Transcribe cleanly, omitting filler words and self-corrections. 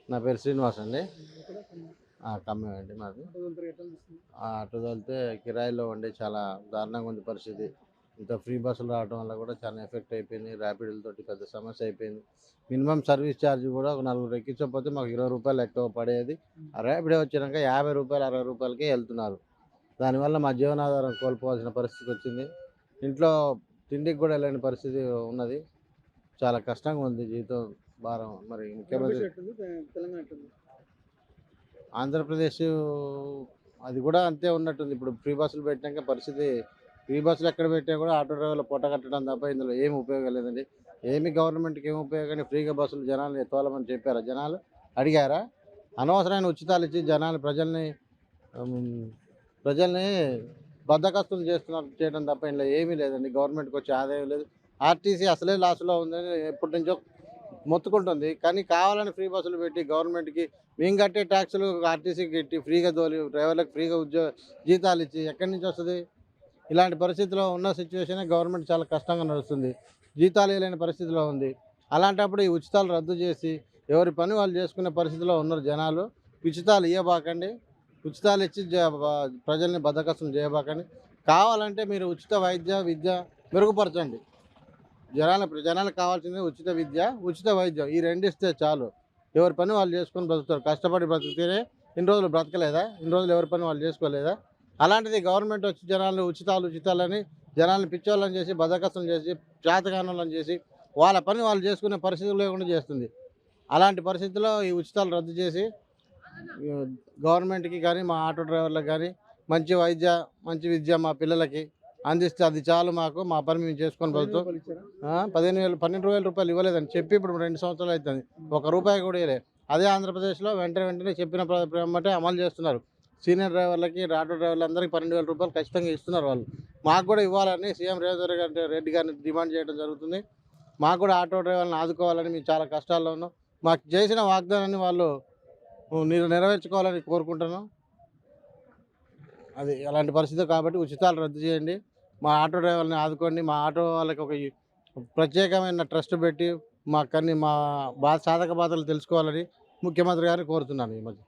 నా పేరు శ్రీనివాస్ అండి. ఎక్కడ ఖమ్మం అండి మాది. ఆటోదారులతో ఎట్లా అనిపిస్తుంది? ఆటో తోలితే కిరాయిలో ఉండి చాలా దారుణంగా ఉంది పరిస్థితి. ఇంత ఫ్రీ బస్సులు రావడం వల్ల కూడా చాలా ఎఫెక్ట్ అయిపోయింది. ర్యాపిడోలతోటి పెద్ద సమస్య అయిపోయింది. మినిమమ్ సర్వీస్ ఛార్జ్ కూడా ఒక నలుగురు ఎక్కించకపోతే మాకు రూ. 20 ఎక్కువ పడేది. ఆ ర్యాపిడో వచ్చినాక రూ. 50, రూ. 60కే వెళ్తున్నారు. దానివల్ల మా జీవనాధారం కోల్పోవాల్సిన పరిస్థితి వచ్చింది. ఇంట్లో తిండికి కూడా వెళ్ళని పరిస్థితి ఉన్నది. చాలా కష్టంగా ఉంది జీవితం భారం. మరి ముఖ్యమంత్రి ఆంధ్రప్రదేశ్ ఎట్లుంది? తెలంగాణ ఎట్లుంది? ఆంధ్రప్రదేశ్ అది కూడా అంతే ఉన్నట్టుంది. ఇప్పుడు ఫ్రీ బస్సులు పెట్టినాక పరిస్థితి, ఫ్రీ బస్సులు ఎక్కడ పెట్టినా కూడా ఆటో డ్రైవర్లు పొట్ట కట్టడం తప్ప ఇందులో ఏమి ఉపయోగం లేదండి. ఏమి గవర్నమెంట్కి ఏమి ఉపయోగం? ఫ్రీగా బస్సులు జనాలు తోలమని చెప్పారా? జనాలు అడిగారా? అనవసరమైన ఉచితాలు ఇచ్చి జనాలు ఉమ్, ప్రజల్ని బద్దకస్తులు చేయడం తప్ప ఇందులో ఏమీ లేదండి. గవర్నమెంట్కి వచ్చే ఆదాయం లేదు. ఆర్టీసీ అసలే లాస్లో ఉందని ఎప్పటి నుంచో మొత్తుకుంటుంది. కానీ కావాలని ఫ్రీ బస్సులు పెట్టి గవర్నమెంట్‌కి మేము కట్టే ట్యాక్సులు ఆర్టీసీకి కట్టి ఫ్రీగా తోలి డ్రైవర్లకు ఫ్రీగా జీతాలు ఇచ్చి ఎక్కడి నుంచి వస్తది? ఇలాంటి పరిస్థితిలో ఉన్న సిచ్యువేషనే గవర్నమెంట్ చాలా కష్టంగా నడుస్తుంది. జీతాలు ఇవ్వలేని పరిస్థితిలో ఉంది. అలాంటప్పుడు ఈ ఉచితాలు రద్దు చేసి ఎవరి పని వాళ్ళు చేసుకునే పరిస్థితిలో ఉన్నారు జనాలు. ఉచితాలు ఇవ్వబాకండి. ఉచితాలు ఇచ్చి ప్రజల్ని బద్దకస్తులు చేయబాకండి. కావాలంటే మీరు ఉచిత వైద్య, విద్య మెరుగుపరచండి. జనాలకు కావాల్సింది ఉచిత విద్య, ఉచిత వైద్యం. ఈ 2 ఇస్తే చాలు. ఎవరి పని వాళ్ళు చేసుకొని బ్రతుకుతారు. కష్టపడి బ్రతికితేనే ఇన్ని రోజులు బ్రతకలేదా? ఇన్ని రోజులు ఎవరి పని వాళ్ళు చేసుకోలేదా? అలాంటిది గవర్నమెంట్ వచ్చి జనాలను ఉచితాలని జనాలను పిచ్చోళ్ళని చేసి, బద్దకస్తులను చేసి, చేతకానోళ్ళని చేసి, వాళ్ళ పని వాళ్ళు చేసుకునే పరిస్థితులు లేకుండా చేస్తుంది. అలాంటి పరిస్థితుల్లో ఈ ఉచితాలు రద్దు చేసి గవర్నమెంట్‌కి కానీ, మా ఆటో డ్రైవర్లకు కానీ మంచి వైద్య, మంచి విద్య మా పిల్లలకి అందిస్తే అది చాలు మాకు. మా పని మేము చేసుకొని బతుకుతాం. రూపాయలు ఇచ్చారా? 15,000, 12,000 ఇవ్వలేదని చెప్పి ఇప్పుడు 2 సంవత్సరాలు అవుతుంది. ఒక రూపాయి కూడా ఇవ్వలేదు. అదే ఆంధ్రప్రదేశ్లో వెంటనే చెప్పిన వెంబటే అమలు చేస్తున్నారు. సీనియర్ డ్రైవర్లకి, ఆటో డ్రైవర్లందరికీ 12,000 ఖచ్చితంగా ఇస్తున్నారు వాళ్ళు. మాకు కూడా ఇవ్వాలని సీఎం రేవంత్ రెడ్డి గారిని డిమాండ్ చేయడం జరుగుతుంది. మాకు కూడా ఆటో డ్రైవర్లను ఆదుకోవాలని మేము చాలా కష్టాల్లో ఉన్నాం. మాకు చేసిన వాగ్దానాన్ని వాళ్ళు నెరవేర్చుకోవాలని కోరుకుంటున్నాం. అది అలాంటి పరిస్థితి కాబట్టి ఉచితాలు రద్దు చేయండి. మా ఆటో డ్రైవర్ని ఆదుకోండి. మా ఆటో వాళ్ళకి ఒక ప్రత్యేకమైన ట్రస్ట్ పెట్టి మా సాధక బాధలు తెలుసుకోవాలని ముఖ్యమంత్రి గారిని కోరుతున్నాను ఈ మధ్య.